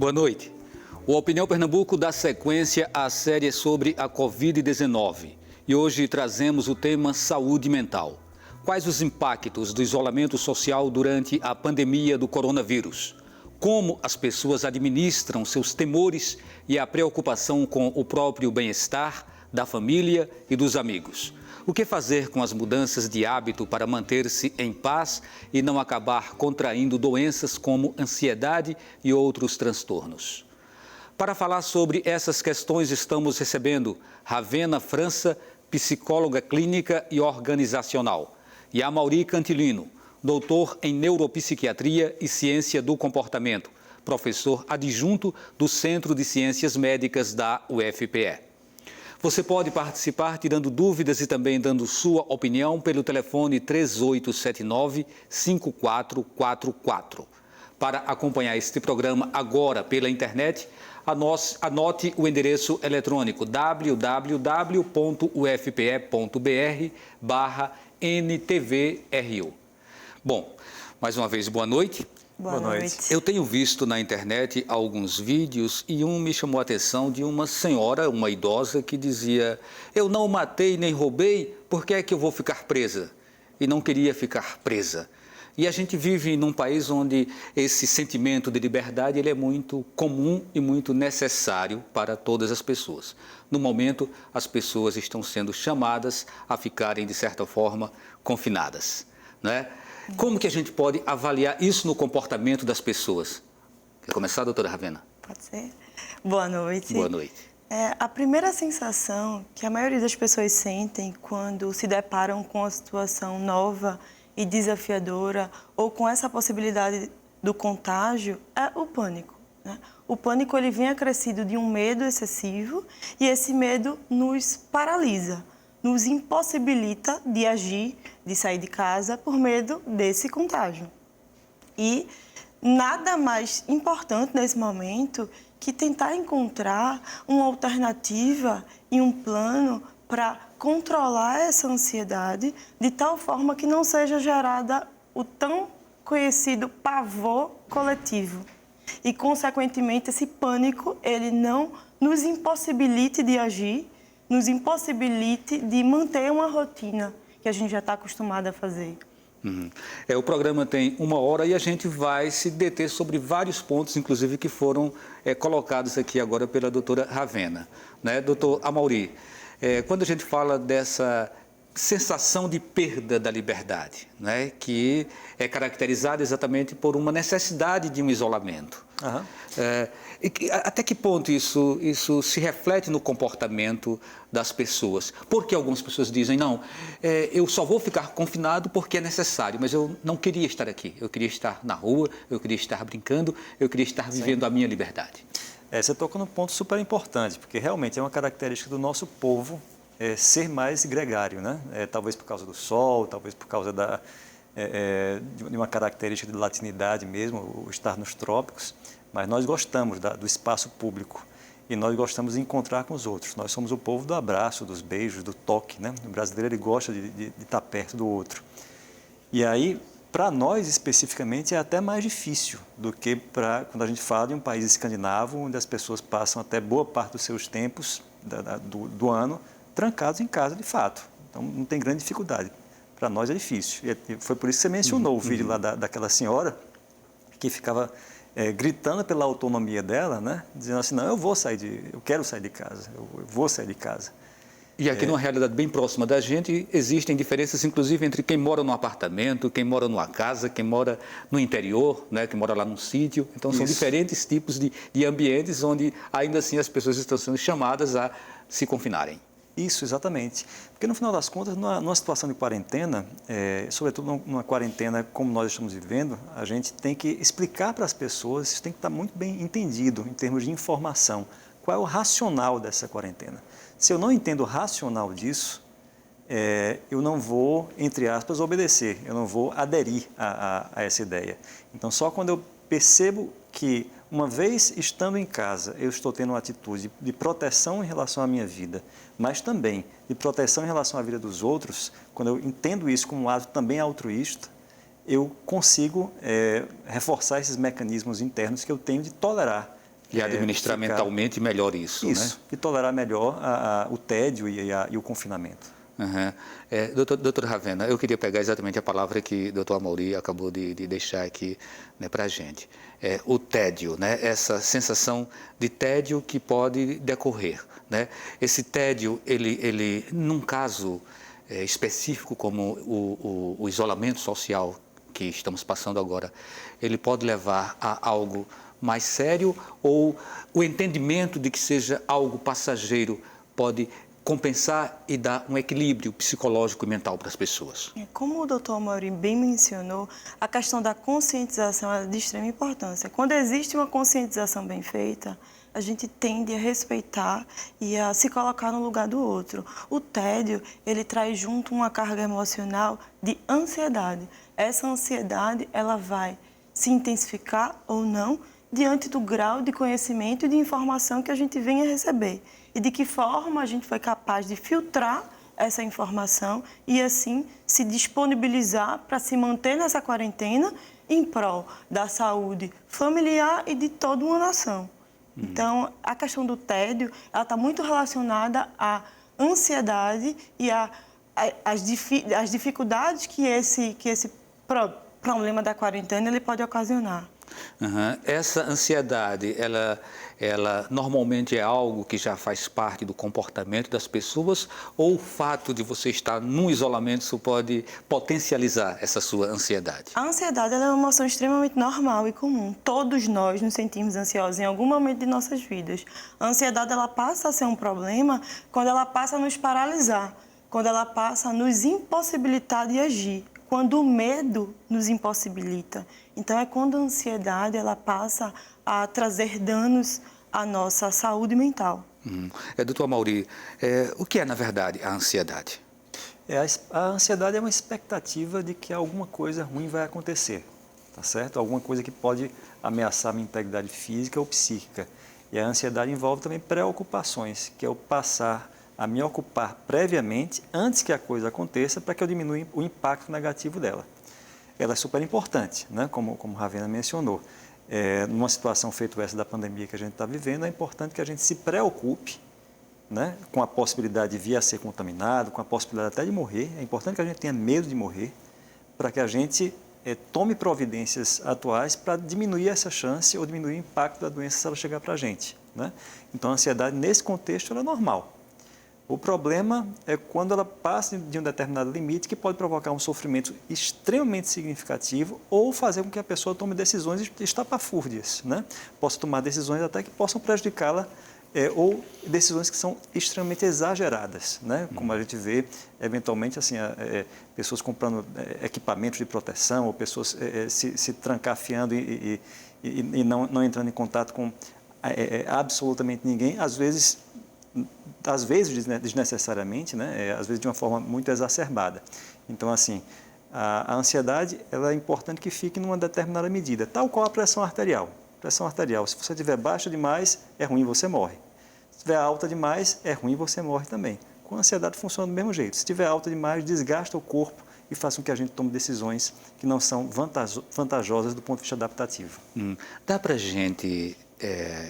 Boa noite. O Opinião Pernambuco dá sequência à série sobre a Covid-19 e hoje trazemos o tema saúde mental. Quais os impactos do isolamento social durante a pandemia do coronavírus? Como as pessoas administram seus temores e a preocupação com o próprio bem-estar, da família e dos amigos? O que fazer com as mudanças de hábito para manter-se em paz e não acabar contraindo doenças como ansiedade e outros transtornos? Para falar sobre essas questões, estamos recebendo Ravena França, psicóloga clínica e organizacional, e Amaury Cantilino, doutor em neuropsiquiatria e ciência do comportamento, professor adjunto do Centro de Ciências Médicas da UFPE. Você pode participar tirando dúvidas e também dando sua opinião pelo telefone 3879-5444. Para acompanhar este programa agora pela internet, anote o endereço eletrônico www.ufpe.br/NTVRU. Bom, mais uma vez, boa noite. Boa noite. Eu tenho visto na internet alguns vídeos e um me chamou a atenção de uma senhora, uma idosa, que dizia: eu não matei nem roubei, por que é que eu vou ficar presa? E não queria ficar presa. E a gente vive num país onde esse sentimento de liberdade ele é muito comum e muito necessário para todas as pessoas. No momento, as pessoas estão sendo chamadas a ficarem, de certa forma, confinadas, né? Como que a gente pode avaliar isso no comportamento das pessoas? Quer começar, doutora Ravena? Pode ser. Boa noite. Boa noite. A primeira sensação que a maioria das pessoas sentem quando se deparam com uma situação nova e desafiadora ou com essa possibilidade do contágio é o pânico, né? O pânico ele vem acrescido de um medo excessivo e esse medo nos paralisa, nos impossibilita de agir, de sair de casa por medo desse contágio. E nada mais importante nesse momento que tentar encontrar uma alternativa e um plano para controlar essa ansiedade de tal forma que não seja gerada o tão conhecido pavor coletivo. E, consequentemente, esse pânico ele não nos impossibilite de agir, nos impossibilite de manter uma rotina que a gente já está acostumado a fazer. O programa tem 1 hora e a gente vai se deter sobre vários pontos, inclusive, que foram colocados aqui agora pela doutora Ravena, né? Doutor Amaury, quando a gente fala dessa sensação de perda da liberdade, né? Que é caracterizada exatamente por uma necessidade de um isolamento. Uhum. Até que ponto isso se reflete no comportamento das pessoas? Porque algumas pessoas dizem, não, eu só vou ficar confinado porque é necessário, mas eu não queria estar aqui. Eu queria estar na rua, eu queria estar brincando, eu queria estar vivendo a minha liberdade. Você tocou num ponto super importante, porque realmente é uma característica do nosso povo ser mais gregário, né? Talvez por causa do sol, talvez por causa de uma característica de latinidade mesmo, o estar nos trópicos, mas nós gostamos do espaço público e nós gostamos de encontrar com os outros. Nós somos o povo do abraço, dos beijos, do toque, né? O brasileiro ele gosta de estar perto do outro. E aí, para nós especificamente, é até mais difícil do que quando a gente fala de um país escandinavo, onde as pessoas passam até boa parte dos seus tempos do ano trancados em casa de fato. Então, não tem grande dificuldade. Para nós é difícil. E foi por isso que você mencionou o vídeo lá daquela senhora que ficava gritando pela autonomia dela, né? Dizendo assim, não, eu quero sair de casa, eu vou sair de casa. E aqui numa realidade bem próxima da gente, existem diferenças, inclusive, entre quem mora num apartamento, quem mora numa casa, quem mora no interior, né? Quem mora lá num sítio. Então, são diferentes tipos de ambientes onde, ainda assim, as pessoas estão sendo chamadas a se confinarem. Isso, exatamente. Porque, no final das contas, numa situação de quarentena, sobretudo numa quarentena como nós estamos vivendo, a gente tem que explicar para as pessoas, isso tem que estar muito bem entendido em termos de informação. Qual é o racional dessa quarentena? Se eu não entendo o racional disso, eu não vou, entre aspas, obedecer, eu não vou aderir a essa ideia. Então, só quando eu percebo que, uma vez estando em casa, eu estou tendo uma atitude de proteção em relação à minha vida, mas também de proteção em relação à vida dos outros, quando eu entendo isso como um ato também altruísta, eu consigo reforçar esses mecanismos internos que eu tenho de tolerar E administrar mentalmente melhor isso, né? E tolerar melhor o tédio e o confinamento. Uhum. Doutor Ravena, eu queria pegar exatamente a palavra que o doutor Amaury acabou de deixar aqui, né, para a gente. O tédio, né? Essa sensação de tédio que pode decorrer, né? Esse tédio, ele num caso específico como o isolamento social que estamos passando agora, ele pode levar a algo mais sério, ou o entendimento de que seja algo passageiro pode compensar e dar um equilíbrio psicológico e mental para as pessoas? Como o doutor Amaury bem mencionou, a questão da conscientização é de extrema importância. Quando existe uma conscientização bem feita, a gente tende a respeitar e a se colocar no lugar do outro. O tédio, ele traz junto uma carga emocional de ansiedade. Essa ansiedade, ela vai se intensificar ou não diante do grau de conhecimento e de informação que a gente venha a receber. E de que forma a gente foi capaz de filtrar essa informação e, assim, se disponibilizar para se manter nessa quarentena em prol da saúde familiar e de toda uma nação. Então, a questão do tédio, ela está muito relacionada à ansiedade e às dificuldades que esse problema da quarentena ele pode ocasionar. Uhum. Essa ansiedade, ela normalmente é algo que já faz parte do comportamento das pessoas, ou o fato de você estar num isolamento isso pode potencializar essa sua ansiedade? A ansiedade ela é uma emoção extremamente normal e comum. Todos nós nos sentimos ansiosos em algum momento de nossas vidas. A ansiedade ela passa a ser um problema quando ela passa a nos paralisar, quando ela passa a nos impossibilitar de agir, quando o medo nos impossibilita. Então, é quando a ansiedade ela passa a trazer danos à nossa saúde mental. Doutor Amaury, o que é, na verdade, a ansiedade? A ansiedade é uma expectativa de que alguma coisa ruim vai acontecer, tá certo? Alguma coisa que pode ameaçar a minha integridade física ou psíquica. E a ansiedade envolve também preocupações, que é o passar a me ocupar previamente, antes que a coisa aconteça, para que eu diminua o impacto negativo dela. Ela é super importante, né? Como Ravena mencionou. Numa situação feita essa da pandemia que a gente está vivendo, é importante que a gente se preocupe, né, com a possibilidade de vir a ser contaminado, com a possibilidade até de morrer. É importante que a gente tenha medo de morrer, para que a gente tome providências atuais para diminuir essa chance ou diminuir o impacto da doença se ela chegar para a gente, né? Então, a ansiedade, nesse contexto, ela é normal. O problema é quando ela passa de um determinado limite que pode provocar um sofrimento extremamente significativo ou fazer com que a pessoa tome decisões estapafúrdias, né? Possa tomar decisões até que possam prejudicá-la ou decisões que são extremamente exageradas, né? Como a gente vê, eventualmente, assim, pessoas comprando equipamentos de proteção ou pessoas se trancafiando e não entrando em contato com absolutamente ninguém, às vezes desnecessariamente, né? Às vezes de uma forma muito exacerbada. Então, assim, a ansiedade ela é importante que fique numa determinada medida, tal qual a pressão arterial. Pressão arterial, se você tiver baixa demais, é ruim, você morre. Se tiver alta demais, é ruim, você morre também. Com a ansiedade funciona do mesmo jeito. Se tiver alta demais, desgasta o corpo e faz com que a gente tome decisões que não são vantajosas do ponto de vista adaptativo. Dá para a gente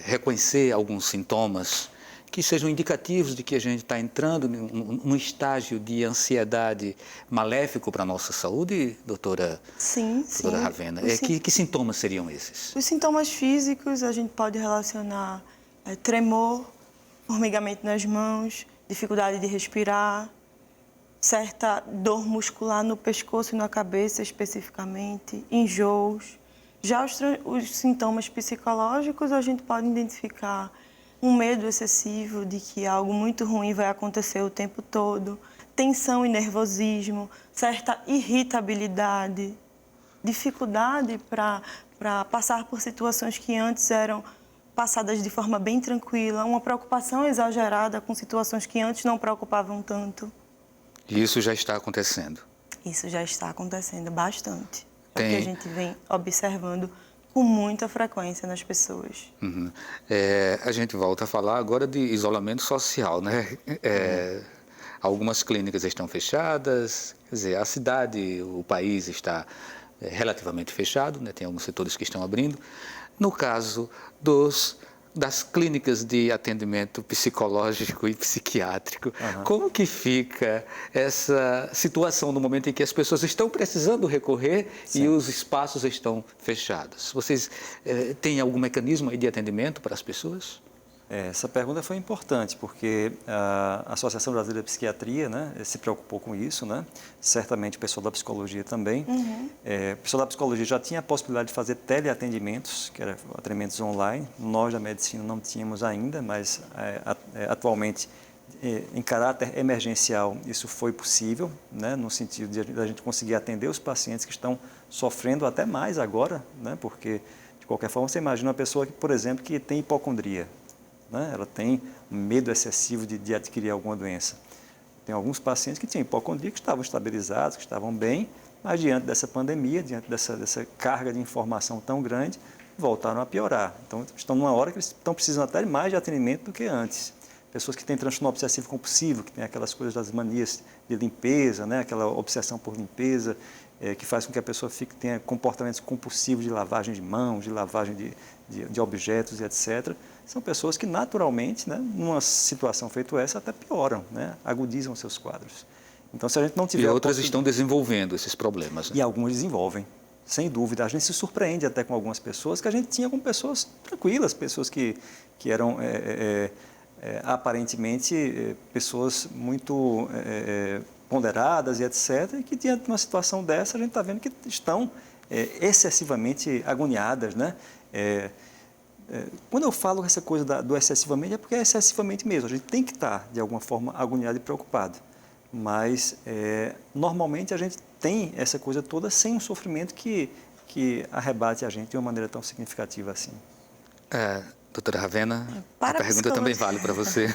reconhecer alguns sintomas que sejam indicativos de que a gente está entrando num estágio de ansiedade maléfico para a nossa saúde, doutora? Sim. Doutora Ravena, que sintomas seriam esses? Os sintomas físicos a gente pode relacionar tremor, formigamento nas mãos, dificuldade de respirar, certa dor muscular no pescoço e na cabeça especificamente, enjoos. Já os sintomas psicológicos a gente pode identificar um medo excessivo de que algo muito ruim vai acontecer o tempo todo, tensão e nervosismo, certa irritabilidade, dificuldade para passar por situações que antes eram passadas de forma bem tranquila, uma preocupação exagerada com situações que antes não preocupavam tanto. E isso já está acontecendo? Isso já está acontecendo bastante. É o que a gente vem observando com muita frequência nas pessoas. A gente volta a falar agora de isolamento social, né? Algumas clínicas estão fechadas, quer dizer, a cidade, o país está relativamente fechado, né? Tem alguns setores que estão abrindo. No caso dos das clínicas de atendimento psicológico e psiquiátrico. Como que fica essa situação no momento em que as pessoas estão precisando recorrer e os espaços estão fechados? Vocês têm algum mecanismo aí de atendimento para as pessoas? Essa pergunta foi importante, porque a Associação Brasileira de Psiquiatria, né, se preocupou com isso, né? Certamente o pessoal da psicologia também. O pessoal da psicologia já tinha a possibilidade de fazer teleatendimentos, que eram atendimentos online. Nós da medicina não tínhamos ainda, mas atualmente, em caráter emergencial, isso foi possível, né, no sentido de a gente conseguir atender os pacientes que estão sofrendo até mais agora, né, porque, de qualquer forma, você imagina uma pessoa que, por exemplo, que tem hipocondria. Né? Ela tem um medo excessivo de adquirir alguma doença. Tem alguns pacientes que tinham hipocondria, que estavam estabilizados, que estavam bem, mas diante dessa pandemia, diante dessa carga de informação tão grande, voltaram a piorar. Então, estão numa hora que eles estão precisando até mais de atendimento do que antes. Pessoas que têm transtorno obsessivo compulsivo, que têm aquelas coisas das manias de limpeza, né? Aquela obsessão por limpeza, que faz com que a pessoa tenha comportamentos compulsivos de lavagem de mãos, de lavagem de objetos e etc., são pessoas que naturalmente, né, numa situação feita essa, até pioram, né, agudizam seus quadros. Então, se a gente não tiver... E outras estão desenvolvendo esses problemas. Né? E algumas desenvolvem, sem dúvida. A gente se surpreende até com algumas pessoas que a gente tinha com pessoas tranquilas, pessoas que eram aparentemente pessoas muito ponderadas e etc., e que diante de uma situação dessa a gente está vendo que estão excessivamente agoniadas, né? Quando eu falo essa coisa do excessivamente, é porque é excessivamente mesmo. A gente tem que estar, de alguma forma, agoniado e preocupado. Mas, normalmente, a gente tem essa coisa toda sem um sofrimento que arrebate a gente de uma maneira tão significativa assim. Doutora Ravena, a pergunta também vale para você.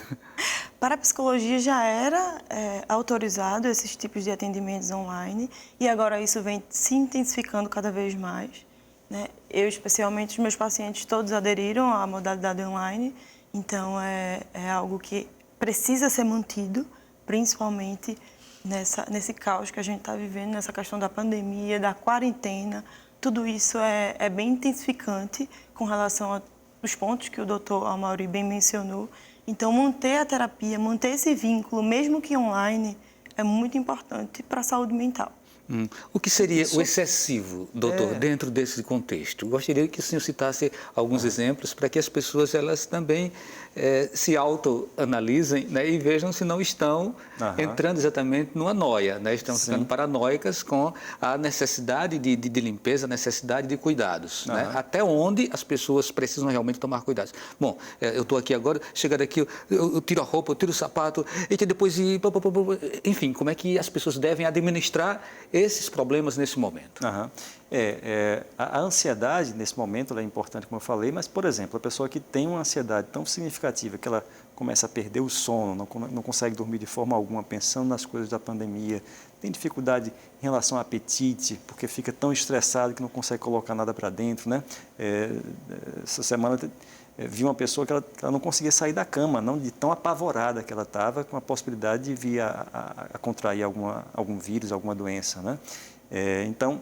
Para a psicologia já era autorizado esses tipos de atendimentos online e agora isso vem se intensificando cada vez mais. Né? Eu, especialmente, os meus pacientes todos aderiram à modalidade online, então é algo que precisa ser mantido, principalmente nesse caos que a gente está vivendo, nessa questão da pandemia, da quarentena. Tudo isso é bem intensificante com relação aos pontos que o doutor Amaury bem mencionou. Então, manter a terapia, manter esse vínculo, mesmo que online, é muito importante para a saúde mental. O que seria o excessivo, doutor, dentro desse contexto? Gostaria que o senhor citasse alguns exemplos para que as pessoas elas também se autoanalisem, né, e vejam se não estão entrando exatamente numa noia, né, estão ficando paranoicas com a necessidade de limpeza, a necessidade de cuidados, né, até onde as pessoas precisam realmente tomar cuidados. Bom, eu estou aqui agora, chegar daqui, eu tiro a roupa, eu tiro o sapato, e depois, enfim, como é que as pessoas devem administrar esses problemas nesse momento? A ansiedade, nesse momento, ela é importante, como eu falei, mas, por exemplo, a pessoa que tem uma ansiedade tão significativa que ela começa a perder o sono, não consegue dormir de forma alguma, pensando nas coisas da pandemia, tem dificuldade em relação ao apetite, porque fica tão estressado que não consegue colocar nada para dentro, né? Essa semana vi uma pessoa que ela não conseguia sair da cama, não de tão apavorada que ela estava, com a possibilidade de vir a contrair algum vírus, alguma doença, né? Então,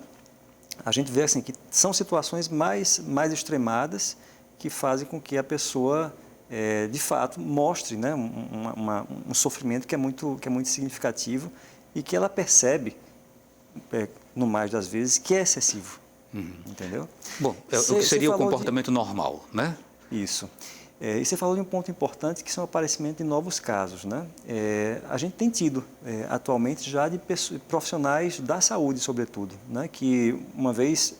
a gente vê assim, que são situações mais extremadas que fazem com que a pessoa, de fato, mostre, né, um sofrimento que é muito significativo e que ela percebe, no mais das vezes, que é excessivo. Entendeu? Bom, o que seria o comportamento normal, né? Isso. E você falou de um ponto importante, que são o aparecimento de novos casos, né? A gente tem tido, atualmente, já de profissionais da saúde, sobretudo, né? Que, uma vez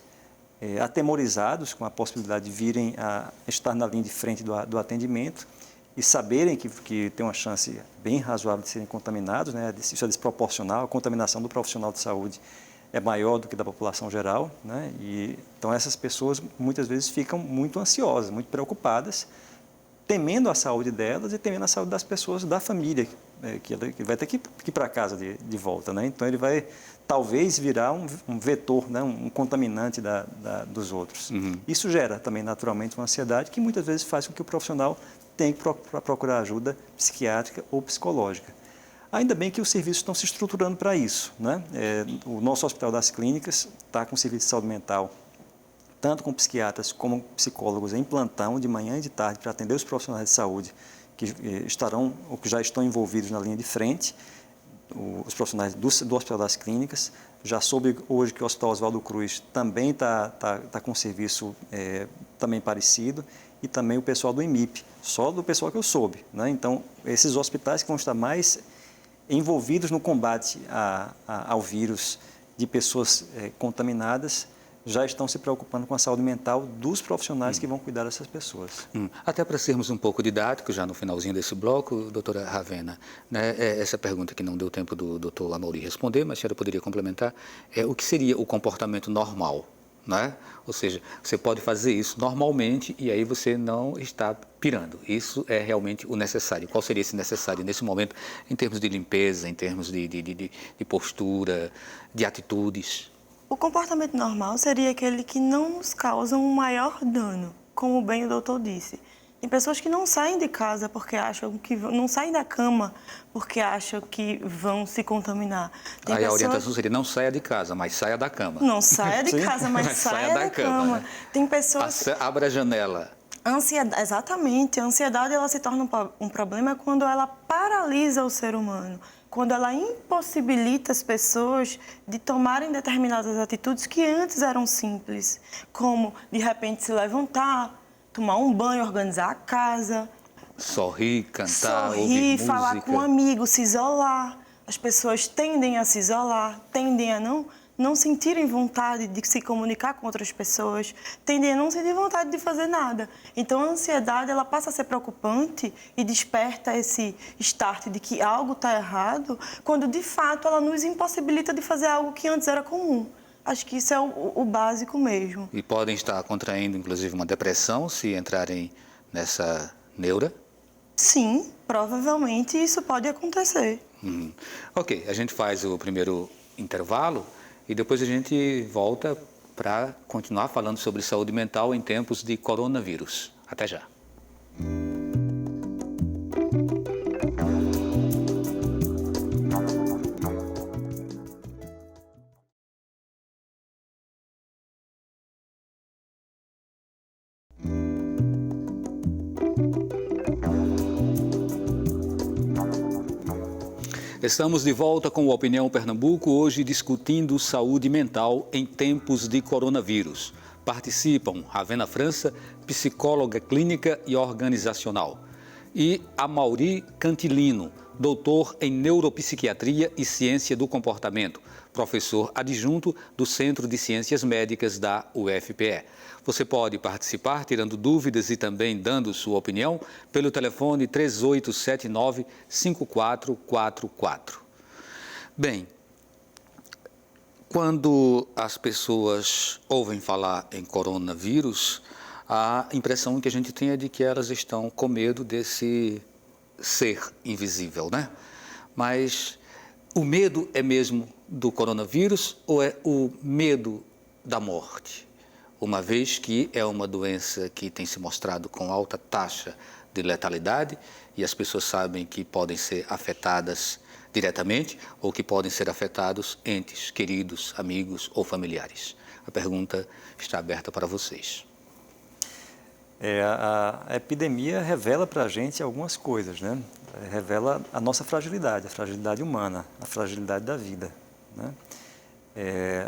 atemorizados com a possibilidade de virem a estar na linha de frente do atendimento e saberem que tem uma chance bem razoável de serem contaminados, né? Isso é desproporcional, a contaminação do profissional de saúde é maior do que da população geral, né? Então, essas pessoas, muitas vezes, ficam muito ansiosas, muito preocupadas, temendo a saúde delas e temendo a saúde das pessoas da família, que vai ter que ir para casa de volta, né? Então, ele vai, talvez, virar um vetor, né? Um contaminante dos outros. Isso gera também, naturalmente, uma ansiedade que muitas vezes faz com que o profissional tenha que procurar ajuda psiquiátrica ou psicológica. Ainda bem que os serviços estão se estruturando para isso, né? O nosso Hospital das Clínicas está com o serviço de saúde mental tanto com psiquiatras como psicólogos em plantão, de manhã e de tarde, para atender os profissionais de saúde que estarão ou que já estão envolvidos na linha de frente, os profissionais do Hospital das Clínicas. Já soube hoje que o Hospital Oswaldo Cruz também está com um serviço também parecido, e também o pessoal do IMIP, só do pessoal que eu soube, né? Então, esses hospitais que vão estar mais envolvidos no combate ao vírus de pessoas contaminadas, já estão se preocupando com a saúde mental dos profissionais que vão cuidar dessas pessoas. Até para sermos um pouco didáticos, já no finalzinho desse bloco, doutora Ravena, né, essa pergunta que não deu tempo do doutor Amaury responder, mas a senhora poderia complementar, o que seria o comportamento normal? Né? Ou seja, você pode fazer isso normalmente e aí você não está pirando. Isso é realmente o necessário. Qual seria esse necessário nesse momento, em termos de limpeza, em termos de postura, de atitudes? O comportamento normal seria aquele que não nos causa um maior dano, como bem o doutor disse. Tem pessoas que não saem de casa porque acham que não saem da cama porque acham que vão se contaminar. Tem Aí pessoas... a orientação seria não saia de casa, mas saia da cama. Não saia de casa, mas saia da cama. Né? Tem pessoas... Abra a janela. Exatamente. A ansiedade ela se torna um problema quando ela paralisa o ser humano. Quando ela impossibilita as pessoas de tomarem determinadas atitudes que antes eram simples, como, de repente, se levantar, tomar um banho, organizar a casa. Sorrir, cantar, ouvir música. Falar com um amigo, se isolar. As pessoas tendem a se isolar, tendem a não sentirem vontade de se comunicar com outras pessoas, tendem a não sentir vontade de fazer nada. Então, a ansiedade ela passa a ser preocupante e desperta esse start de que algo está errado, quando, de fato, ela nos impossibilita de fazer algo que antes era comum. Acho que isso é o básico mesmo. E podem estar contraindo, inclusive, uma depressão se entrarem nessa neura? Sim, provavelmente isso pode acontecer. Ok, a gente faz o primeiro intervalo e depois a gente volta para continuar falando sobre saúde mental em tempos de coronavírus. Até já. Estamos de volta com o Opinião Pernambuco, hoje discutindo saúde mental em tempos de coronavírus. Participam Ravena França, psicóloga clínica e organizacional, e Amaury Cantilino, doutor em neuropsiquiatria e ciência do comportamento, professor adjunto do Centro de Ciências Médicas da UFPE. Você pode participar tirando dúvidas e também dando sua opinião pelo telefone 3879-5444. Bem, quando as pessoas ouvem falar em coronavírus, a impressão que a gente tem é de que elas estão com medo desse ser invisível, né? Mas o medo é mesmo do coronavírus ou é o medo da morte? Uma vez que é uma doença que tem se mostrado com alta taxa de letalidade e as pessoas sabem que podem ser afetadas diretamente ou que podem ser afetados entes queridos, amigos ou familiares. A pergunta está aberta para vocês. A epidemia revela para a gente algumas coisas, né? Revela a nossa fragilidade, a fragilidade humana, a fragilidade da vida, né?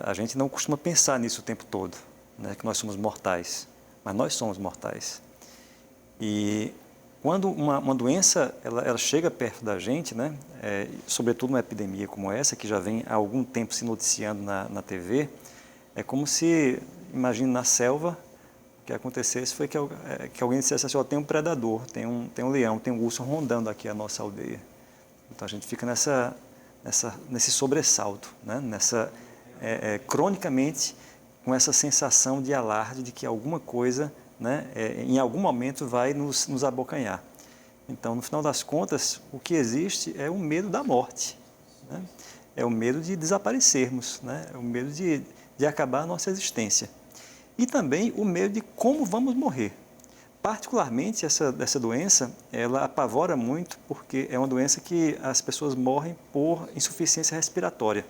A gente não costuma pensar nisso o tempo todo, né? Que nós somos mortais, mas nós somos mortais. E quando uma doença ela chega perto da gente, né? Sobretudo uma epidemia como essa, que já vem há algum tempo se noticiando na TV, é como se, imagine na selva, o que acontecesse foi que alguém dissesse assim, tem um predador, tem um leão, tem um urso rondando aqui a nossa aldeia. Então a gente fica nesse sobressalto, né? Cronicamente com essa sensação de alarde de que alguma coisa, né, em algum momento vai nos abocanhar. Então, no final das contas, o que existe é o medo da morte, né? É o medo de desaparecermos, né? É o medo de acabar a nossa existência. E também o medo de como vamos morrer. Particularmente, essa doença, ela apavora muito porque é uma doença que as pessoas morrem por insuficiência respiratória,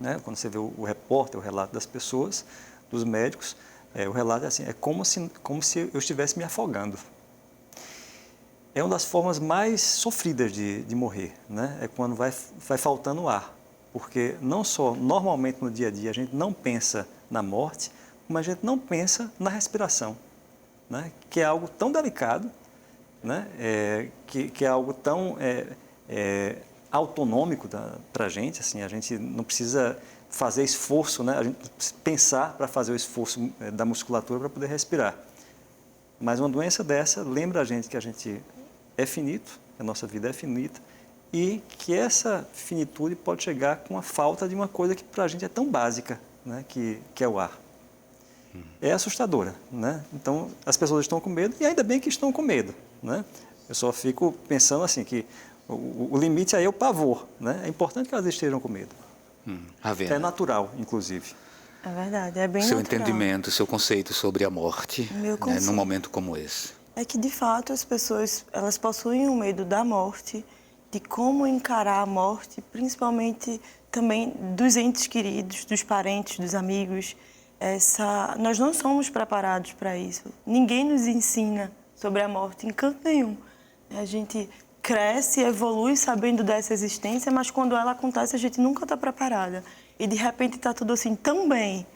né? Quando você vê o repórter, o relato das pessoas, dos médicos, O relato é assim, é como se eu estivesse me afogando. É uma das formas mais sofridas de morrer, né? É quando vai faltando ar. Porque não só, normalmente no dia a dia, a gente não pensa na morte, mas a gente não pensa na respiração, né? Que é algo tão delicado, né? Que é algo tão autonômico para a gente não precisa fazer esforço, né? A gente precisa pensar para fazer o esforço da musculatura para poder respirar. Mas uma doença dessa lembra a gente que a gente é finito, a nossa vida é finita, e que essa finitude pode chegar com a falta de uma coisa que para a gente é tão básica, né? Que é o ar. É assustadora, né? Então, as pessoas estão com medo, e ainda bem que estão com medo, né? Eu só fico pensando assim, que o limite aí é o pavor, né? É importante que elas estejam com medo. É natural, inclusive. É verdade, é bem Seu natural. entendimento, seu conceito sobre a morte, Meu né, conceito num momento como esse. é que, de fato, as pessoas elas possuem um medo da morte, de como encarar a morte, principalmente também dos entes queridos, dos parentes, dos amigos. Nós não somos preparados para isso. Ninguém nos ensina sobre a morte em canto nenhum. A gente cresce, evolui sabendo dessa existência, mas quando ela acontece a gente nunca está preparada. E de repente está tudo assim tão bem.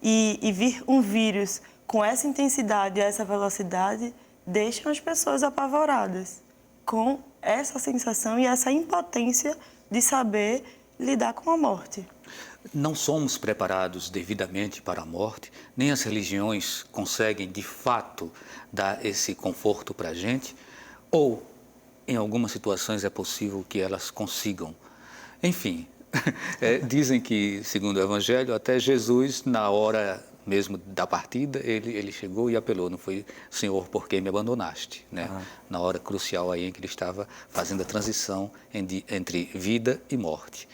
E vir um vírus com essa intensidade e essa velocidade deixa as pessoas apavoradas com essa sensação e essa impotência de saber lidar com a morte. Não somos preparados devidamente para a morte, nem as religiões conseguem, de fato, dar esse conforto para a gente, ou, em algumas situações, é possível que elas consigam. Enfim, dizem que, segundo o Evangelho, até Jesus, na hora mesmo da partida, ele chegou e apelou, não foi, Senhor, por que me abandonaste? Né? Na hora crucial aí em que ele estava fazendo a transição entre vida e morte.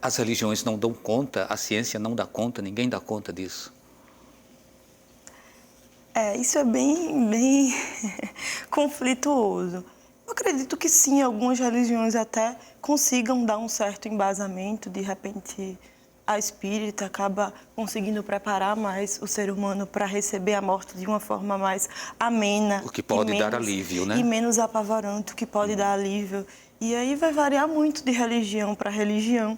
As religiões não dão conta, a ciência não dá conta, ninguém dá conta disso. Isso é bem conflituoso. Eu acredito que sim, algumas religiões até consigam dar um certo embasamento, de repente a espírita acaba conseguindo preparar mais o ser humano para receber a morte de uma forma mais amena. O que pode dar alívio, né? E menos apavorante, o que pode dar alívio. E aí vai variar muito de religião para religião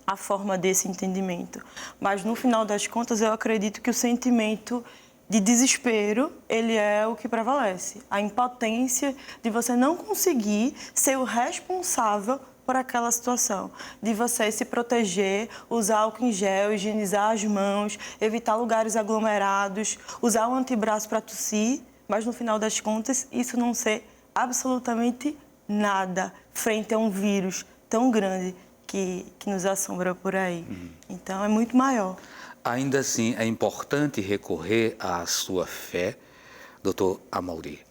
a forma desse entendimento. Mas no final das contas eu acredito que o sentimento de desespero, ele é o que prevalece. A impotência de você não conseguir ser o responsável por aquela situação, de você se proteger, usar álcool em gel, higienizar as mãos, evitar lugares aglomerados, usar o antebraço para tossir, mas no final das contas isso não ser absolutamente nada frente a um vírus tão grande que nos assombra por aí. Então é muito maior. Ainda assim, é importante recorrer à sua fé, doutor Amaury.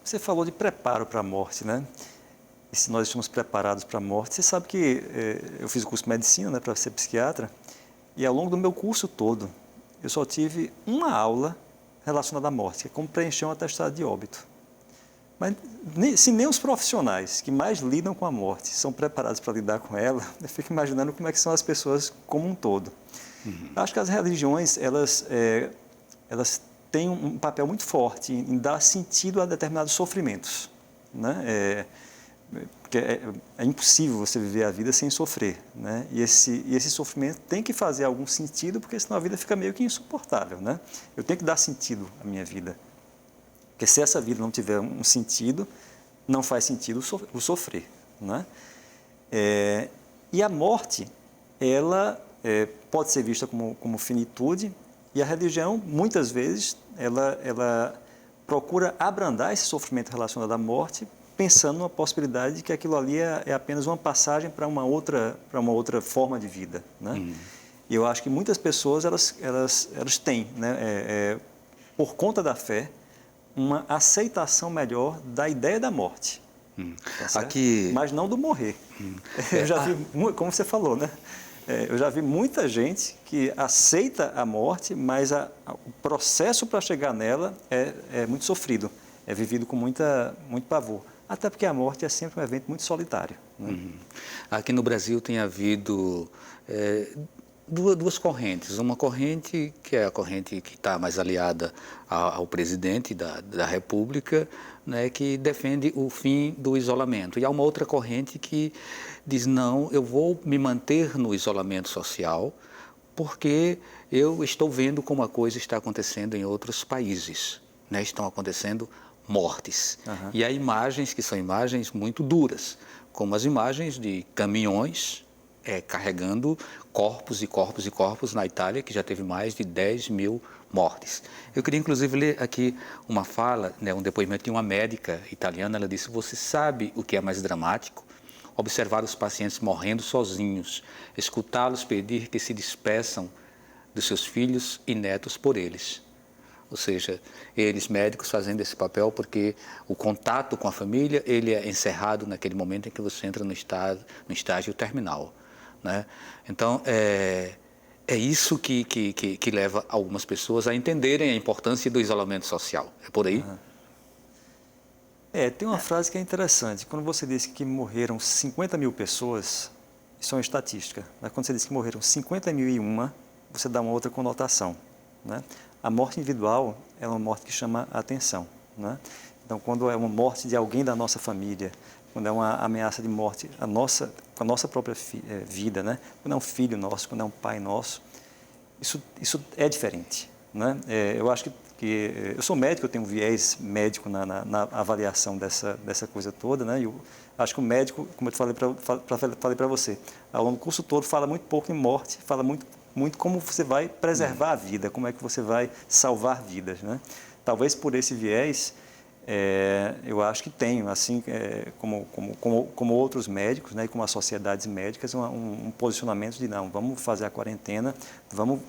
Você falou de preparo para a morte, né? E se nós estamos preparados para a morte, você sabe que eu fiz o curso de medicina, né, para ser psiquiatra, e ao longo do meu curso todo, eu só tive uma aula relacionada à morte, que é como preencher um atestado de óbito. Mas se nem os profissionais que mais lidam com a morte são preparados para lidar com ela, eu fico imaginando como é que são as pessoas como um todo. Acho que as religiões, elas têm um papel muito forte em dar sentido a determinados sofrimentos, né? Porque é impossível você viver a vida sem sofrer, né? E esse sofrimento tem que fazer algum sentido, porque senão a vida fica meio que insuportável, né? Eu tenho que dar sentido à minha vida. Porque se essa vida não tiver um sentido, não faz sentido o sofrer, né? E a morte, ela pode ser vista como finitude, e a religião, muitas vezes, ela procura abrandar esse sofrimento relacionado à morte, pensando numa possibilidade de que aquilo ali é apenas uma passagem para uma outra forma de vida, né? E eu acho que muitas pessoas, elas têm, né, por conta da fé, uma aceitação melhor da ideia da morte. Tá Aqui... Mas não do morrer. Eu já vi, como você falou, né? Eu já vi muita gente que aceita a morte, mas o processo para chegar nela é muito sofrido, é vivido com muito pavor. Até porque a morte é sempre um evento muito solitário, né? Aqui no Brasil tem havido duas correntes. Uma corrente que é a corrente que está mais aliada ao presidente da República, né, que defende o fim do isolamento. E há uma outra corrente que diz, não, eu vou me manter no isolamento social porque eu estou vendo como a coisa está acontecendo em outros países, né? Estão acontecendo mortes. Uhum. E há imagens que são imagens muito duras, como as imagens de caminhões carregando corpos e corpos e corpos na Itália, que já teve mais de 10 mil mortes. Eu queria, inclusive, ler aqui uma fala, né, um depoimento de uma médica italiana. Ela disse, você sabe o que é mais dramático? Observar os pacientes morrendo sozinhos, escutá-los pedir que se despeçam dos seus filhos e netos por eles. Ou seja, eles médicos fazendo esse papel porque o contato com a família ele é encerrado naquele momento em que você entra no estágio terminal, né? Então, é isso que leva algumas pessoas a entenderem a importância do isolamento social. É por aí? Uhum. Tem uma frase que é interessante. Quando você disse que morreram 50 mil pessoas, isso é uma estatística. Mas quando você diz que morreram 50.001, você dá uma outra conotação, né? A morte individual é uma morte que chama a atenção, né? Então, quando é uma morte de alguém da nossa família, quando é uma ameaça de morte com a nossa própria vida, né? Quando é um filho nosso, quando é um pai nosso, isso é diferente, né? Eu acho que eu sou médico, eu tenho um viés médico na avaliação dessa coisa toda, né? Eu acho que o médico, como eu falei para você, ao longo do curso todo fala muito pouco em morte, fala muito como você vai preservar a vida, como é que você vai salvar vidas, né? Talvez por esse viés, eu acho que tenho, assim como outros médicos, né, e como as sociedades médicas, um posicionamento de não, vamos fazer a quarentena, vamos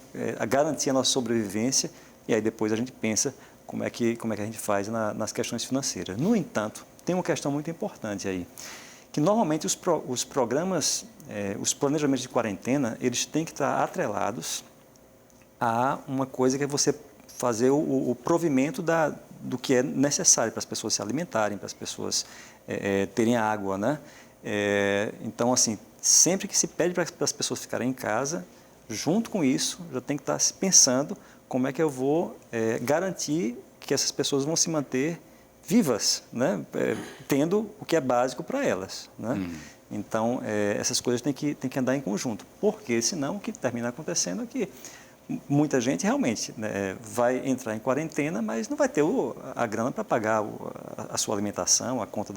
garantir a nossa sobrevivência e aí depois a gente pensa como é que a gente faz nas questões financeiras. No entanto, tem uma questão muito importante aí, que normalmente os programas, os planejamentos de quarentena, eles têm que estar atrelados a uma coisa que é você fazer o provimento do que é necessário para as pessoas se alimentarem, para as pessoas terem água, né? Então, assim, sempre que se pede para as pessoas ficarem em casa, junto com isso, já tem que estar se pensando como é que eu vou garantir que essas pessoas vão se manter vivas, né? Tendo o que é básico para elas, né? Então, essas coisas têm que andar em conjunto, porque senão o que termina acontecendo é que muita gente realmente, né, vai entrar em quarentena, mas não vai ter a grana para pagar a sua alimentação, a conta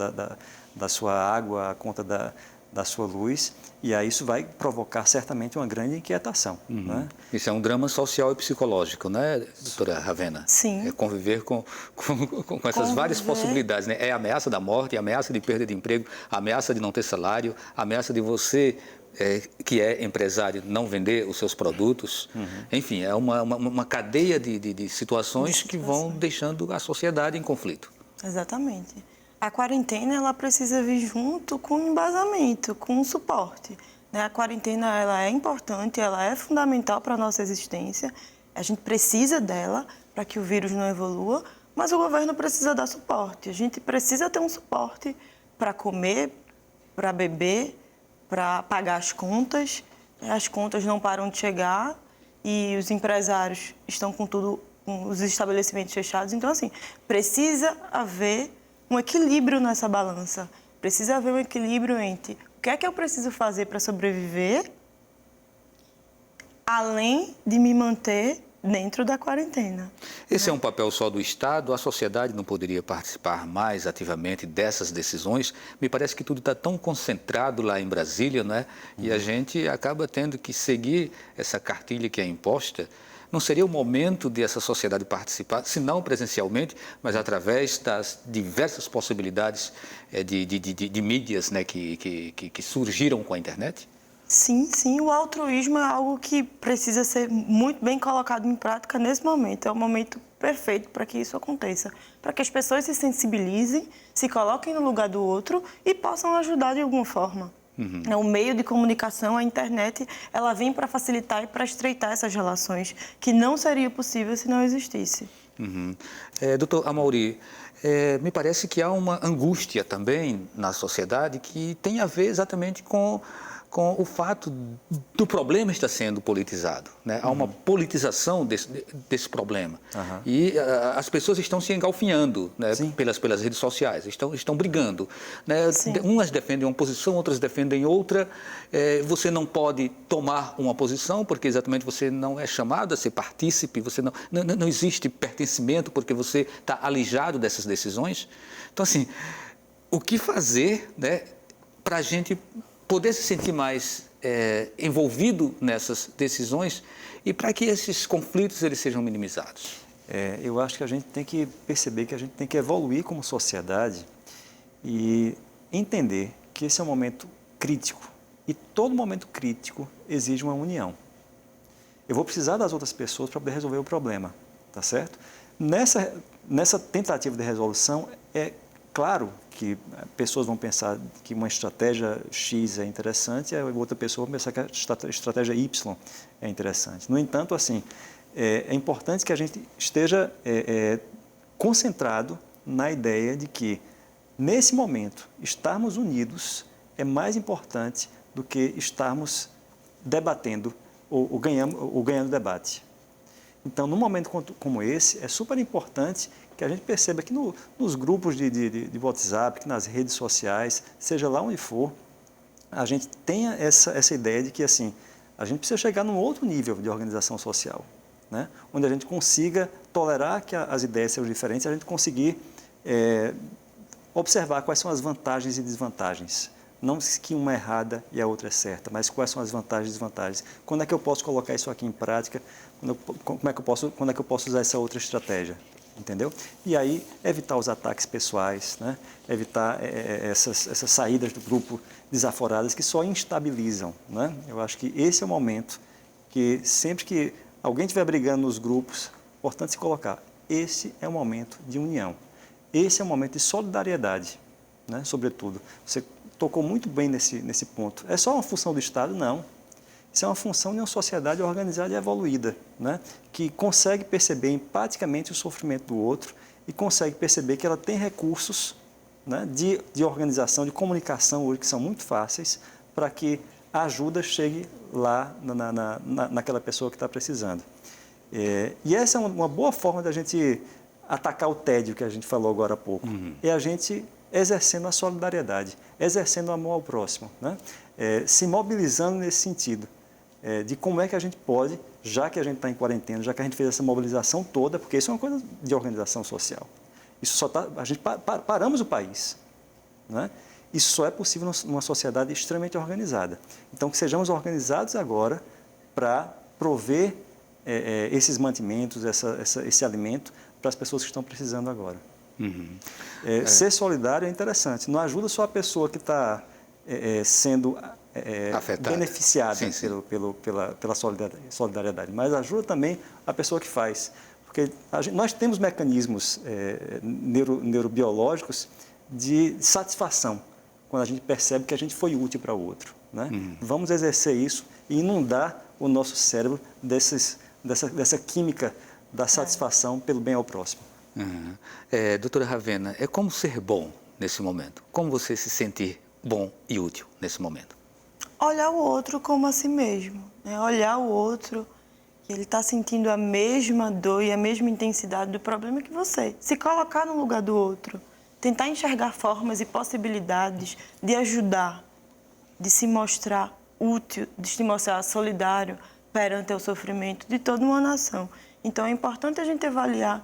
da sua água, a conta da sua luz, e aí isso vai provocar certamente uma grande inquietação. Né? Isso é um drama social e psicológico, né, doutora Ravena? Sim. É conviver com essas várias possibilidades, né? É a ameaça da morte, a ameaça de perda de emprego, a ameaça de não ter salário, a ameaça de você, que é empresário, não vender os seus produtos. Enfim, é uma cadeia de situações que vão deixando a sociedade em conflito. Exatamente. A quarentena, ela precisa vir junto com embasamento, com suporte, né? A quarentena, ela é importante, ela é fundamental para a nossa existência. A gente precisa dela para que o vírus não evolua, mas o governo precisa dar suporte. A gente precisa ter um suporte para comer, para beber, para pagar as contas não param de chegar e os empresários estão com os estabelecimentos fechados. Então, assim, precisa haver um equilíbrio nessa balança, precisa haver um equilíbrio entre o que é que eu preciso fazer para sobreviver, além de me manter dentro da quarentena. Esse é um papel só do Estado? A sociedade não poderia participar mais ativamente dessas decisões? Me parece que tudo está tão concentrado lá em Brasília, né? E a gente acaba tendo que seguir essa cartilha que é imposta. Não seria o momento de essa sociedade participar, se não presencialmente, mas através das diversas possibilidades de mídias, né, que surgiram com a internet? Sim, sim, o altruísmo é algo que precisa ser muito bem colocado em prática nesse momento. É o momento perfeito para que isso aconteça, para que as pessoas se sensibilizem, se coloquem no lugar do outro e possam ajudar de alguma forma. O meio de comunicação, a internet, ela vem para facilitar e para estreitar essas relações, que não seria possível se não existisse. Doutor Amaury, me parece que há uma angústia também na sociedade que tem a ver exatamente com com o fato do problema estar sendo politizado, né? Há uma politização desse problema. E as pessoas estão se engalfinhando, né? pelas redes sociais, estão brigando, né? Umas defendem uma posição, outras defendem outra. Você não pode tomar uma posição porque exatamente você não é chamado a ser partícipe, você não existe pertencimento porque você está alijado dessas decisões. Então, assim, o que fazer, né, para a gente poder se sentir mais envolvido nessas decisões e para que esses conflitos eles sejam minimizados? Eu acho que a gente tem que perceber que a gente tem que evoluir como sociedade e entender que esse é um momento crítico e todo momento crítico exige uma união. Eu vou precisar das outras pessoas para poder resolver o problema, tá certo? Nessa tentativa de resolução, é claro que pessoas vão pensar que uma estratégia X é interessante, e outra pessoa vai pensar que a estratégia Y é interessante. No entanto, assim, é importante que a gente esteja concentrado na ideia de que, nesse momento, estarmos unidos é mais importante do que estarmos debatendo ou ganhando debate. Então, num momento como esse, é super importante que a gente perceba que nos grupos de WhatsApp, que nas redes sociais, seja lá onde for, a gente tenha essa ideia de que, assim, a gente precisa chegar num outro nível de organização social, né? Onde a gente consiga tolerar que as ideias sejam diferentes, a gente conseguir observar quais são as vantagens e desvantagens. Não que uma é errada e a outra é certa, mas quais são as vantagens e desvantagens. Quando é que eu posso colocar isso aqui em prática? Quando é que eu posso usar essa outra estratégia? Entendeu? E aí, evitar os ataques pessoais, né? Evitar essas saídas do grupo desaforadas que só instabilizam, né? Eu acho que esse é o momento que, sempre que alguém estiver brigando nos grupos, é importante se colocar, esse é o momento de união. Esse é o momento de solidariedade, né? Sobretudo. Você tocou muito bem nesse ponto. É só uma função do Estado? Não. Isso é uma função de uma sociedade organizada e evoluída, né? Que consegue perceber empaticamente o sofrimento do outro e consegue perceber que ela tem recursos, né, de organização, de comunicação hoje que são muito fáceis para que a ajuda chegue lá naquela pessoa que está precisando. E essa é uma boa forma da gente atacar o tédio que a gente falou agora há pouco. É a gente exercendo a solidariedade, exercendo o amor ao próximo, né? Se mobilizando nesse sentido. De como é que a gente pode, já que a gente está em quarentena, já que a gente fez essa mobilização toda, porque isso é uma coisa de organização social. Isso só a gente paramos o país, né? Isso só é possível numa sociedade extremamente organizada. Então, que sejamos organizados agora para prover esses mantimentos, esse alimento para as pessoas que estão precisando agora. Ser solidário é interessante. Não ajuda só a pessoa que está sendo beneficiada pela solidariedade, mas ajuda também a pessoa que faz. Porque nós temos mecanismos neurobiológicos de satisfação, quando a gente percebe que a gente foi útil para o outro, né? Vamos exercer isso e inundar o nosso cérebro dessa química da satisfação pelo bem ao próximo. Doutora Ravena, é como ser bom nesse momento? Como você se sentir bom e útil nesse momento? Olhar o outro como a si mesmo, né? Olhar o outro, que ele está sentindo a mesma dor e a mesma intensidade do problema que você. Se colocar no lugar do outro, tentar enxergar formas e possibilidades de ajudar, de se mostrar útil, de se mostrar solidário perante o sofrimento de toda uma nação. Então é importante a gente avaliar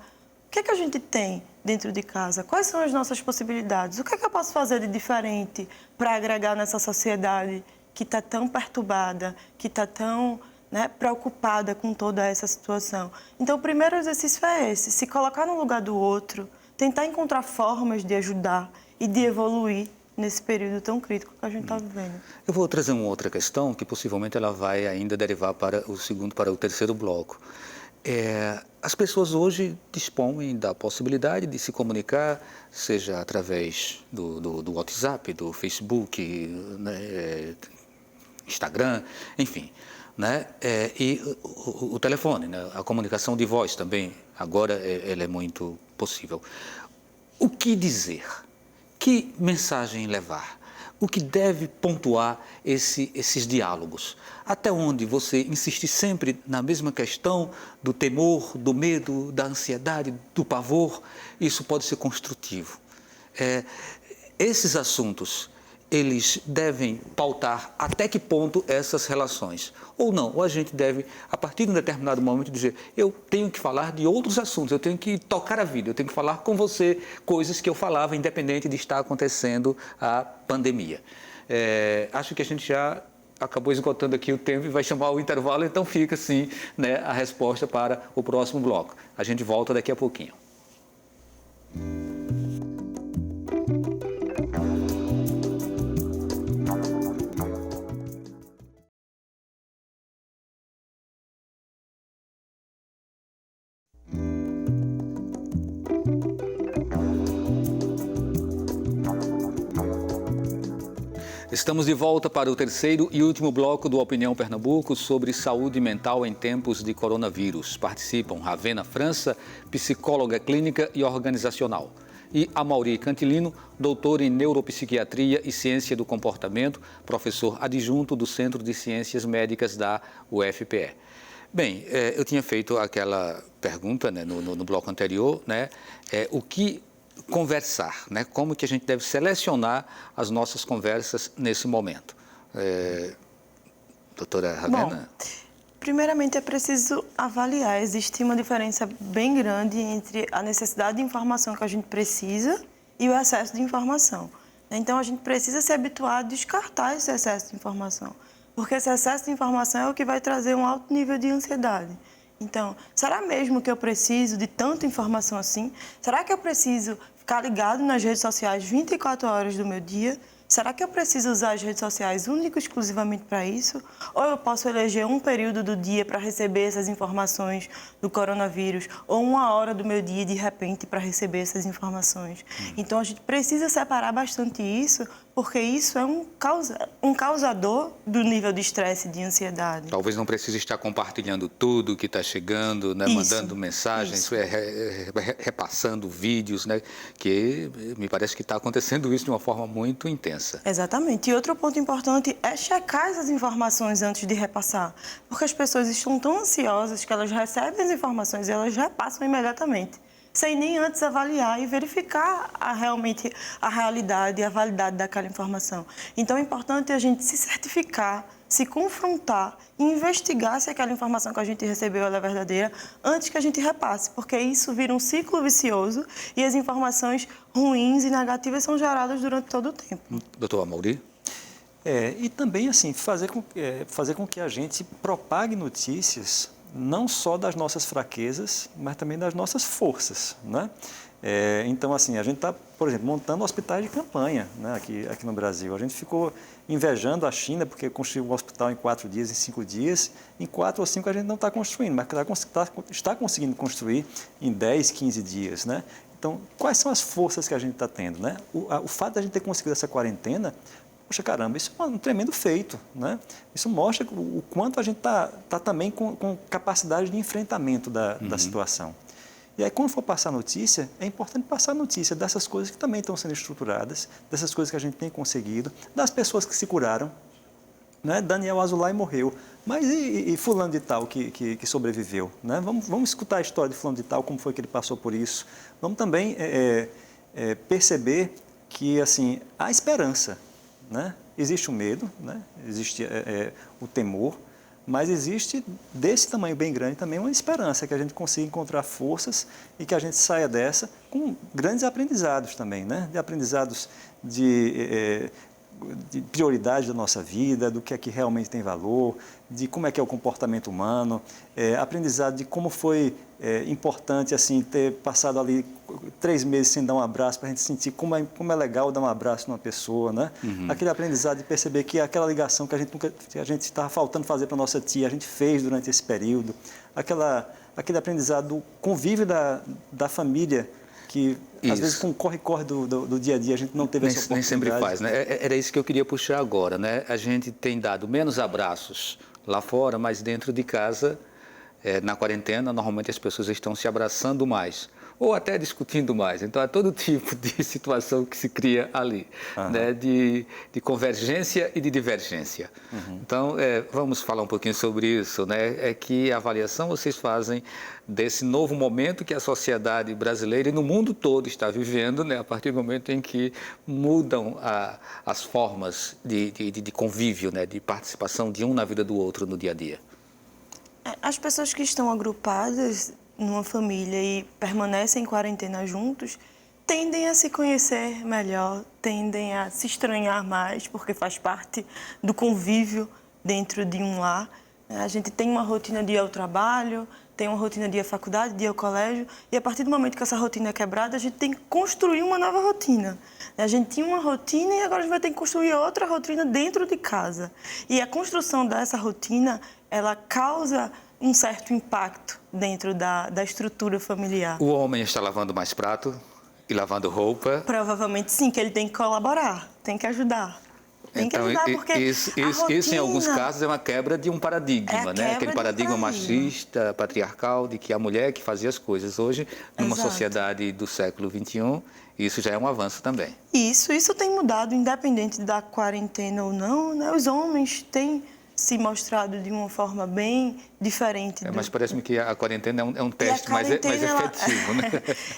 o que é que a gente tem dentro de casa, quais são as nossas possibilidades, o que é que eu posso fazer de diferente para agregar nessa sociedade que está tão perturbada, que está tão, né, preocupada com toda essa situação. Então, o primeiro exercício é esse, se colocar no lugar do outro, tentar encontrar formas de ajudar e de evoluir nesse período tão crítico que a gente está vivendo. Eu vou trazer uma outra questão que possivelmente ela vai ainda derivar para o terceiro bloco. As pessoas hoje dispõem da possibilidade de se comunicar, seja através do WhatsApp, do Facebook, né, Instagram, enfim, né? E o telefone, né? A comunicação de voz também, agora ela é muito possível. O que dizer? Que mensagem levar? o que deve pontuar esses diálogos? Até onde você insiste sempre na mesma questão do temor, do medo, da ansiedade, do pavor, isso pode ser construtivo. Esses assuntos, eles devem pautar até que ponto essas relações? Ou não, ou a gente deve, a partir de um determinado momento, dizer, eu tenho que falar de outros assuntos, eu tenho que tocar a vida, eu tenho que falar com você coisas que eu falava, independente de estar acontecendo a pandemia. Acho que a gente já acabou esgotando aqui o tempo e vai chamar o intervalo, então fica, sim, né, a resposta para o próximo bloco. A gente volta daqui a pouquinho. Estamos de volta para o terceiro e último bloco do Opinião Pernambuco sobre saúde mental em tempos de coronavírus. Participam Ravena França, psicóloga clínica e organizacional, e Amaury Cantilino, doutor em neuropsiquiatria e ciência do comportamento, professor adjunto do Centro de Ciências Médicas da UFPE. Bem, eu tinha feito aquela pergunta, né, no bloco anterior, né, o que conversar, né? Como que a gente deve selecionar as nossas conversas nesse momento. Doutora Ravena? Bom, primeiramente é preciso avaliar. Existe uma diferença bem grande entre a necessidade de informação que a gente precisa e o excesso de informação. Então, a gente precisa se habituar a descartar esse excesso de informação, porque esse excesso de informação é o que vai trazer um alto nível de ansiedade. Então, será mesmo que eu preciso de tanta informação assim? Será que eu preciso ficar ligado nas redes sociais 24 horas do meu dia? Será que eu preciso usar as redes sociais única e exclusivamente para isso? Ou eu posso eleger um período do dia para receber essas informações do coronavírus, ou uma hora do meu dia, de repente, para receber essas informações? Então, a gente precisa separar bastante isso, porque isso é um causador do nível de estresse e de ansiedade. Talvez não precise estar compartilhando tudo que está chegando, né? Mandando mensagens, repassando vídeos, né? Que me parece que está acontecendo isso de uma forma muito intensa. Exatamente. E outro ponto importante é checar essas informações antes de repassar, porque as pessoas estão tão ansiosas que elas recebem as informações e elas repassam imediatamente, sem nem antes avaliar e verificar realmente a realidade e a validade daquela informação. Então, é importante a gente se certificar, se confrontar e investigar se aquela informação que a gente recebeu ela é verdadeira antes que a gente repasse, porque isso vira um ciclo vicioso e as informações ruins e negativas são geradas durante todo o tempo. Doutor Amaury? E também, assim, fazer com que a gente propague notícias não só das nossas fraquezas, mas também das nossas forças, né? Então, assim, a gente está, por exemplo, montando hospitais de campanha, né, aqui no Brasil. A gente ficou invejando a China, porque construiu um hospital em 4 dias, em 5 dias. Em 4 ou 5 a gente não está construindo, mas está conseguindo construir em 10, 15 dias, né? Então, quais são as forças que a gente está tendo, né? O fato de a gente ter conseguido essa quarentena, poxa, caramba, isso é um tremendo feito, né? Isso mostra o quanto a gente está também com capacidade de enfrentamento da situação. E aí, quando for passar notícia, é importante passar notícia dessas coisas que também estão sendo estruturadas, dessas coisas que a gente tem conseguido, das pessoas que se curaram, né? Daniel Azulay morreu, mas e fulano de tal que sobreviveu, né? Vamos escutar a história de fulano de tal, como foi que ele passou por isso. Vamos também perceber que, assim, há esperança, né? Existe o medo, né? Existe o temor, mas existe, desse tamanho bem grande, também uma esperança que a gente consiga encontrar forças e que a gente saia dessa com grandes aprendizados também, né? De aprendizados de prioridade da nossa vida, do que é que realmente tem valor, de como é que é o comportamento humano, aprendizado de como foi importante, assim, ter passado ali 3 meses sem dar um abraço, para a gente sentir como é legal dar um abraço numa pessoa, né? Aquele aprendizado de perceber que aquela ligação que a gente estava faltando fazer para a nossa tia, a gente fez durante esse período, aquele aprendizado do convívio da família, que às vezes com o corre-corre do dia a dia a gente não teve essa oportunidade. Nem sempre faz, né? Era isso que eu queria puxar agora, né? A gente tem dado menos abraços lá fora, mas dentro de casa, na quarentena, normalmente as pessoas estão se abraçando mais. ou até discutindo mais. Então, há todo tipo de situação que se cria ali, né? de convergência e de divergência. Então, vamos falar um pouquinho sobre isso, né? Que avaliação vocês fazem desse novo momento que a sociedade brasileira e no mundo todo está vivendo, né? A partir do momento em que mudam as formas de convívio, né? De participação de um na vida do outro no dia a dia. As pessoas que estão agrupadas numa família e permanecem em quarentena juntos tendem a se conhecer melhor, tendem a se estranhar mais, porque faz parte do convívio dentro de um lar. A gente tem uma rotina de ir ao trabalho, tem uma rotina de ir à faculdade, de ir ao colégio, e a partir do momento que essa rotina é quebrada, a gente tem que construir uma nova rotina. A gente tinha uma rotina e agora a gente vai ter que construir outra rotina dentro de casa. E a construção dessa rotina, ela causa um certo impacto dentro da estrutura familiar. O homem está lavando mais prato e lavando roupa. Provavelmente sim, que ele tem que colaborar, tem que ajudar. Tem que ajudar porque isso em alguns casos é uma quebra de um paradigma, né? Aquele paradigma machista, patriarcal, de que a mulher que fazia as coisas. Hoje, numa sociedade do século XXI, isso já é um avanço também. Isso tem mudado, independente da quarentena ou não, né? Os homens têm se mostrado de uma forma bem diferente. Mas parece-me que a quarentena é um teste mais efetivo, né?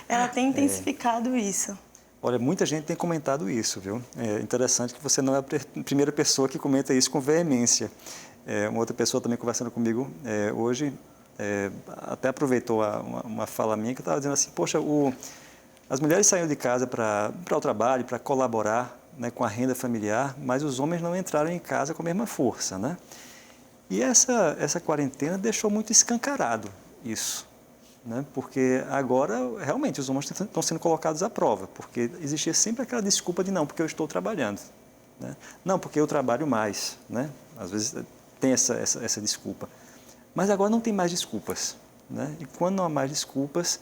Ela tem intensificado isso. Olha, muita gente tem comentado isso, viu? É interessante que você não é a primeira pessoa que comenta isso com veemência. Uma outra pessoa também conversando comigo hoje, até aproveitou uma fala minha que estava dizendo assim, poxa, as mulheres saíram de casa para o trabalho, para colaborar, né, com a renda familiar, mas os homens não entraram em casa com a mesma força, né? E essa quarentena deixou muito escancarado isso, né? Porque agora, realmente, os homens estão sendo colocados à prova, porque existia sempre aquela desculpa de não, porque eu estou trabalhando, né? Não, porque eu trabalho mais, né? Às vezes tem essa desculpa. Mas agora não tem mais desculpas, né? E quando não há mais desculpas,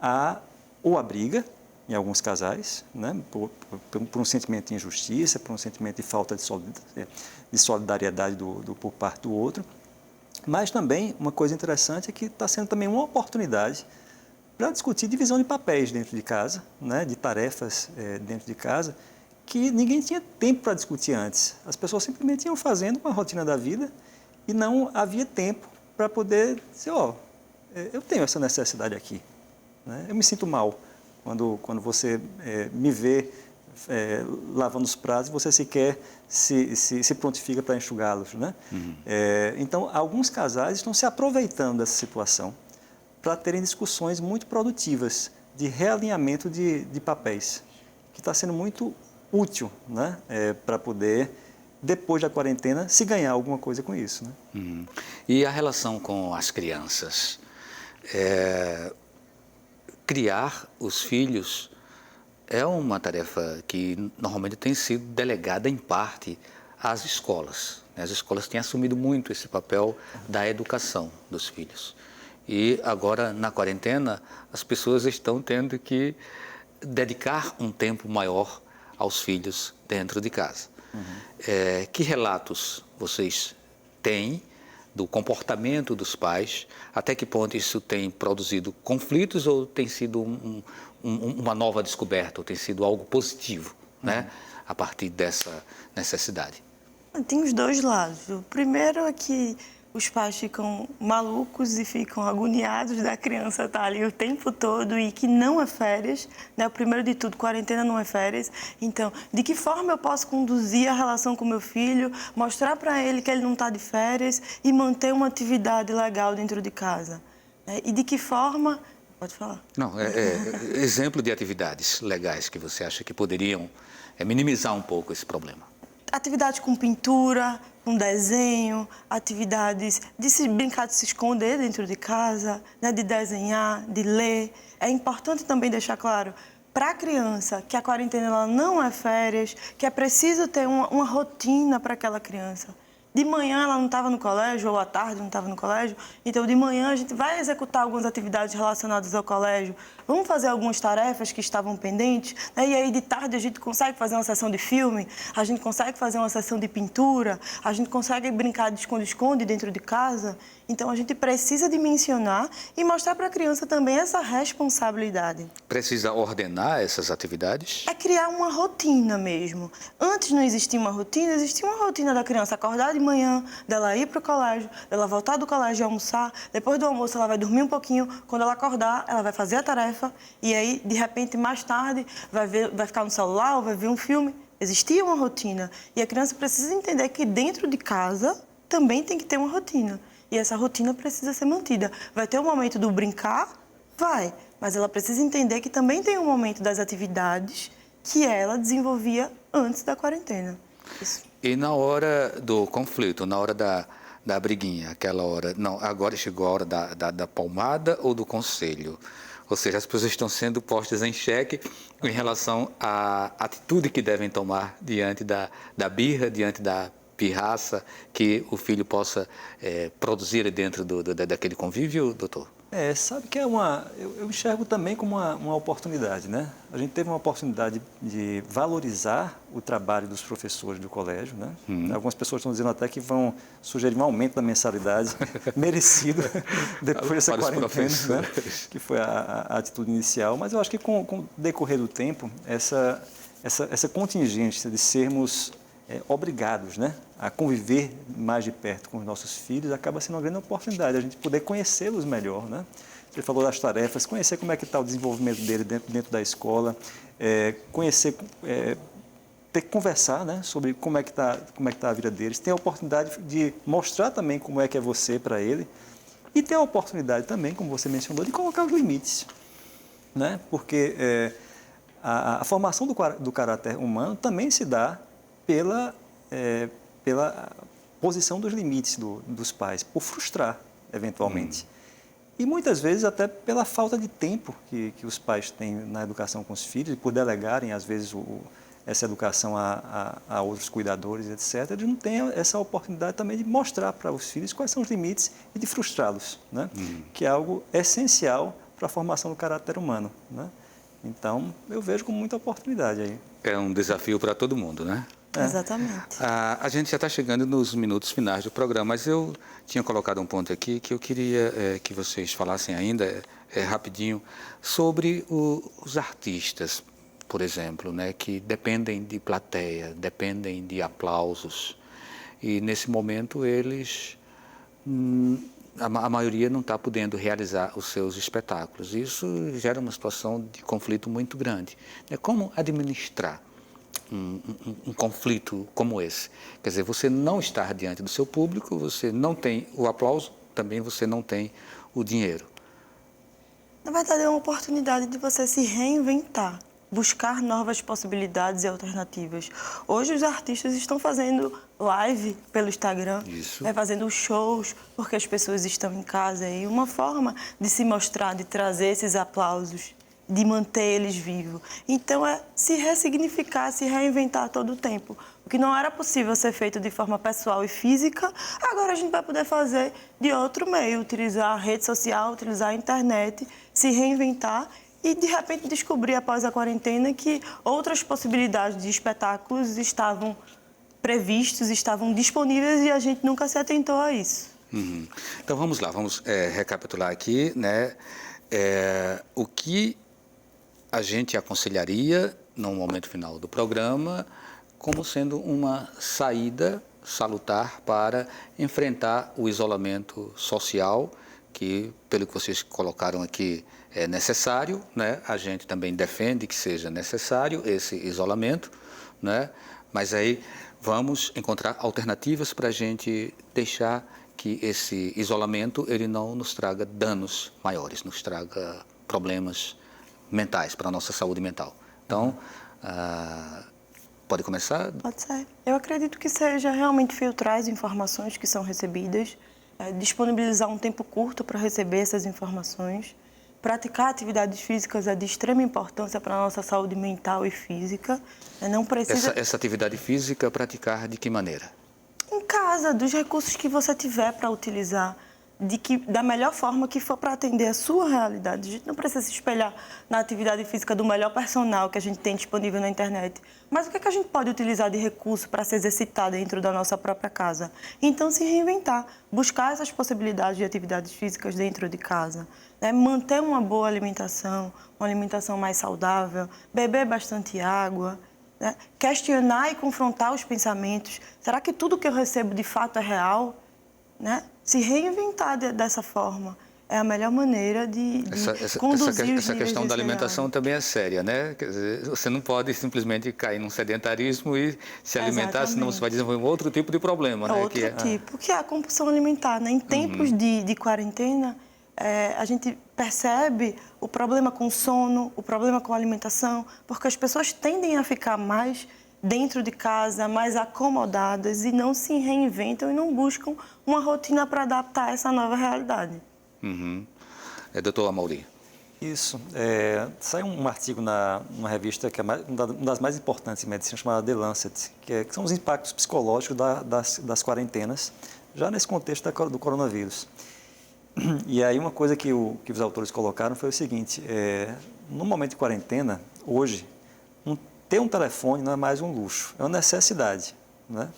há ou a briga, em alguns casais, né? Por um sentimento de injustiça, por um sentimento de falta de solidariedade por parte do outro. Mas também, uma coisa interessante é que está sendo também uma oportunidade para discutir divisão de papéis dentro de casa, né? De tarefas dentro de casa, que ninguém tinha tempo para discutir antes. As pessoas simplesmente iam fazendo uma rotina da vida e não havia tempo para poder dizer, eu tenho essa necessidade aqui, né? Eu me sinto mal quando você me vê lavando os pratos, você sequer se prontifica para enxugá-los, né? Então, alguns casais estão se aproveitando dessa situação para terem discussões muito produtivas de realinhamento de papéis, que está sendo muito útil, né? Para poder, depois da quarentena, se ganhar alguma coisa com isso, né? E a relação com as crianças? Criar os filhos é uma tarefa que normalmente tem sido delegada em parte às escolas. As escolas têm assumido muito esse papel da educação dos filhos. E agora, na quarentena, as pessoas estão tendo que dedicar um tempo maior aos filhos dentro de casa. Que relatos vocês têm do comportamento dos pais? Até que ponto isso tem produzido conflitos ou tem sido uma nova descoberta, ou tem sido algo positivo, né? A partir dessa necessidade? Tem os dois lados. O primeiro é que os pais ficam malucos e ficam agoniados da criança estar ali o tempo todo e que não é férias, né? O primeiro de tudo, quarentena não é férias. Então, de que forma eu posso conduzir a relação com meu filho, mostrar para ele que ele não está de férias e manter uma atividade legal dentro de casa? E de que forma... Pode falar. Não, exemplo de atividades legais que você acha que poderiam minimizar um pouco esse problema. Atividades com pintura, com desenho, atividades de brincar de se esconder dentro de casa, né, de desenhar, de ler. É importante também deixar claro para a criança que a quarentena ela não é férias, que é preciso ter uma rotina para aquela criança. de manhã ela não estava no colégio, ou à tarde não estava no colégio, então de manhã a gente vai executar algumas atividades relacionadas ao colégio, vamos fazer algumas tarefas que estavam pendentes, né? E aí de tarde a gente consegue fazer uma sessão de filme, a gente consegue fazer uma sessão de pintura, a gente consegue brincar de esconde-esconde dentro de casa. Então a gente precisa dimensionar e mostrar para a criança também essa responsabilidade. Precisa ordenar essas atividades? É criar uma rotina mesmo. Antes não existia uma rotina, existia uma rotina da criança acordar de manhã, dela ir para o colégio, dela voltar do colégio e almoçar, depois do almoço ela vai dormir um pouquinho, quando ela acordar ela vai fazer a tarefa e aí de repente mais tarde vai ficar no celular ou vai ver um filme. Existia uma rotina e a criança precisa entender que dentro de casa também tem que ter uma rotina. E essa rotina precisa ser mantida. Vai ter um momento do brincar? Vai. Mas ela precisa entender que também tem um momento das atividades que ela desenvolvia antes da quarentena. Isso. E na hora do conflito, na hora da briguinha, aquela hora... Não, agora chegou a hora da palmada ou do conselho? Ou seja, as pessoas estão sendo postas em xeque em relação à atitude que devem tomar diante da birra, diante da pirraça que o filho possa produzir dentro daquele convívio, doutor? Sabe que eu enxergo também como uma oportunidade, né? A gente teve uma oportunidade de valorizar o trabalho dos professores do colégio, né? Algumas pessoas estão dizendo até que vão sugerir um aumento da mensalidade merecido depois dessa quarentena, né? Que foi a atitude inicial. Mas eu acho que com o decorrer do tempo, essa contingência de sermos obrigados, né, a conviver mais de perto com os nossos filhos, acaba sendo uma grande oportunidade, a gente poder conhecê-los melhor, né? Você falou das tarefas, conhecer como é que está o desenvolvimento dele dentro da escola, conhecer, ter que conversar, né, sobre como é que tá a vida deles, ter a oportunidade de mostrar também como é que é você para ele e ter a oportunidade também, como você mencionou, de colocar os limites, né? Porque a formação do caráter humano também se dá pela posição dos limites dos pais, por frustrar, eventualmente. E muitas vezes até pela falta de tempo que os pais têm na educação com os filhos, e por delegarem, às vezes, essa educação a outros cuidadores, etc., eles não têm essa oportunidade também de mostrar para os filhos quais são os limites e de frustrá-los, né? Que é algo essencial para a formação do caráter humano, né? Então, eu vejo como muita oportunidade aí. É um desafio para todo mundo, né? Exatamente. A gente já está chegando nos minutos finais do programa, mas eu tinha colocado um ponto aqui que eu queria que vocês falassem ainda, rapidinho, sobre os artistas, por exemplo, né, que dependem de plateia, dependem de aplausos. E nesse momento eles, a maioria não está podendo realizar os seus espetáculos. Isso gera uma situação de conflito muito grande. Como administrar um conflito como esse? Quer dizer, você não está diante do seu público, você não tem o aplauso, também você não tem o dinheiro. Na verdade, é uma oportunidade de você se reinventar, buscar novas possibilidades e alternativas. Hoje os artistas estão fazendo live pelo Instagram, fazendo shows, porque as pessoas estão em casa. E uma forma de se mostrar, de trazer esses aplausos, de manter eles vivos. Então, é se ressignificar, se reinventar todo o tempo. O que não era possível ser feito de forma pessoal e física, agora a gente vai poder fazer de outro meio, utilizar a rede social, utilizar a internet, se reinventar e, de repente, descobrir após a quarentena que outras possibilidades de espetáculos estavam previstos, estavam disponíveis e a gente nunca se atentou a isso. Então, vamos lá, vamos recapitular aqui, né? O que a gente aconselharia, no momento final do programa, como sendo uma saída salutar para enfrentar o isolamento social, que, pelo que vocês colocaram aqui, é necessário, né? A gente também defende que seja necessário esse isolamento, né? Mas aí vamos encontrar alternativas para a gente deixar que esse isolamento ele não nos traga danos maiores, nos traga problemas mentais para a nossa saúde mental. Então, pode começar? Pode ser. Eu acredito que seja realmente filtrar as informações que são recebidas, disponibilizar um tempo curto para receber essas informações, praticar atividades físicas é de extrema importância para a nossa saúde mental e física. Não precisa... Essa atividade física, praticar de que maneira? em casa, dos recursos que você tiver para utilizar, da melhor forma que for para atender a sua realidade. A gente não precisa se espelhar na atividade física do melhor personal que a gente tem disponível na internet. Mas o que é que a gente pode utilizar de recurso para se exercitar dentro da nossa própria casa? Então, se reinventar, buscar essas possibilidades de atividades físicas dentro de casa, né? Manter uma boa alimentação, uma alimentação mais saudável, beber bastante água, né? Questionar e confrontar os pensamentos. Será que tudo que eu recebo de fato é real? Né? Se reinventar dessa forma é a melhor maneira de conduzir essa questão da alimentação também é séria, né? Quer dizer, você não pode simplesmente cair num sedentarismo e se alimentar, senão você vai desenvolver um outro tipo de problema, né? Outro tipo, que é a compulsão alimentar, né? Em tempos de quarentena, a gente percebe o problema com o sono, o problema com a alimentação, porque as pessoas tendem a ficar mais dentro de casa, mais acomodadas e não se reinventam e não buscam uma rotina para adaptar a essa nova realidade. Doutor Amaury. Isso. Saiu um artigo numa revista que é uma das mais importantes em medicina, chamada The Lancet, que são os impactos psicológicos das quarentenas, já nesse contexto do coronavírus. E aí uma coisa que os autores colocaram foi o seguinte, no momento de quarentena, hoje, ter um telefone não é mais um luxo, é uma necessidade, né?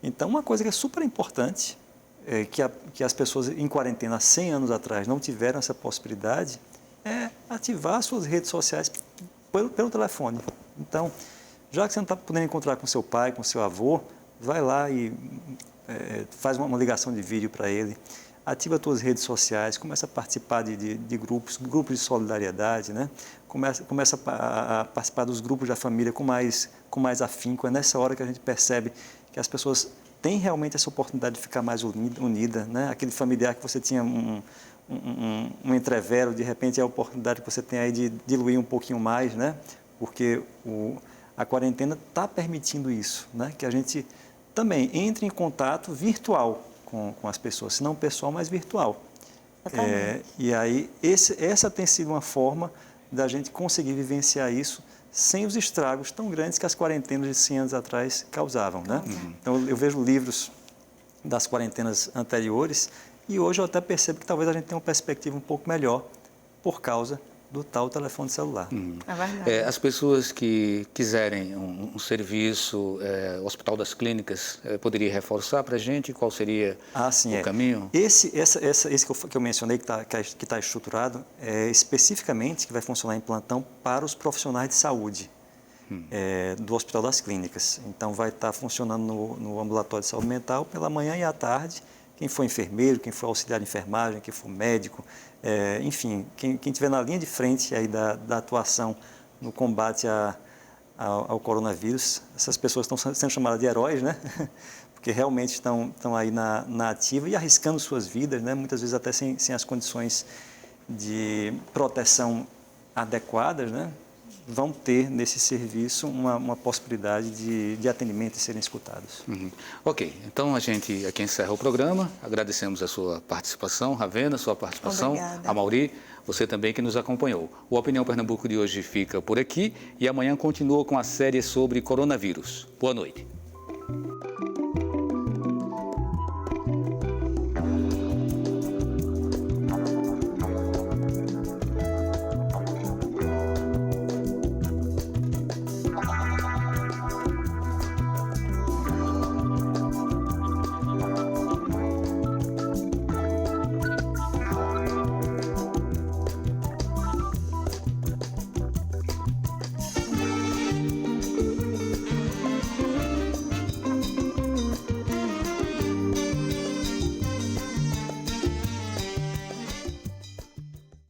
Então, uma coisa que é super importante, que as pessoas em quarentena há 100 anos atrás não tiveram essa possibilidade, é ativar suas redes sociais pelo telefone. Então, já que você não está podendo encontrar com seu pai, com seu avô, vai lá e faz uma ligação de vídeo para ele, ativa as suas redes sociais, começa a participar de grupos de solidariedade, né? Começa a participar dos grupos da família com mais afinco. É nessa hora que a gente percebe que as pessoas têm realmente essa oportunidade de ficar mais unida, né? Aquele familiar que você tinha um entrevero, de repente é a oportunidade que você tem aí de diluir um pouquinho mais, né? Porque a quarentena está permitindo isso, né? Que a gente também entre em contato virtual com as pessoas, se não pessoal, mas virtual. E aí, essa tem sido uma forma da gente conseguir vivenciar isso sem os estragos tão grandes que as quarentenas de 100 anos atrás causavam, né? Então, eu vejo livros das quarentenas anteriores e hoje eu até percebo que talvez a gente tenha uma perspectiva um pouco melhor por causa do tal telefone celular. É verdade. As pessoas que quiserem um serviço, o Hospital das Clínicas, poderia reforçar para a gente qual seria o caminho? Esse que eu mencionei, que está estruturado, é especificamente que vai funcionar em plantão para os profissionais de saúde do Hospital das Clínicas. Então, vai estar funcionando no ambulatório de saúde mental pela manhã e à tarde. Quem for enfermeiro, quem for auxiliar de enfermagem, quem for médico, enfim, quem estiver na linha de frente aí da atuação no combate ao coronavírus, essas pessoas estão sendo chamadas de heróis, né? Porque realmente estão aí na ativa e arriscando suas vidas, né? Muitas vezes até sem as condições de proteção adequadas, né? Vão ter nesse serviço uma possibilidade de atendimento e serem escutados. Ok, então a gente aqui encerra o programa, agradecemos a sua participação, Ravena, sua participação, Obrigada. Amaury, você também que nos acompanhou. O Opinião Pernambuco de hoje fica por aqui e amanhã continua com a série sobre coronavírus. Boa noite.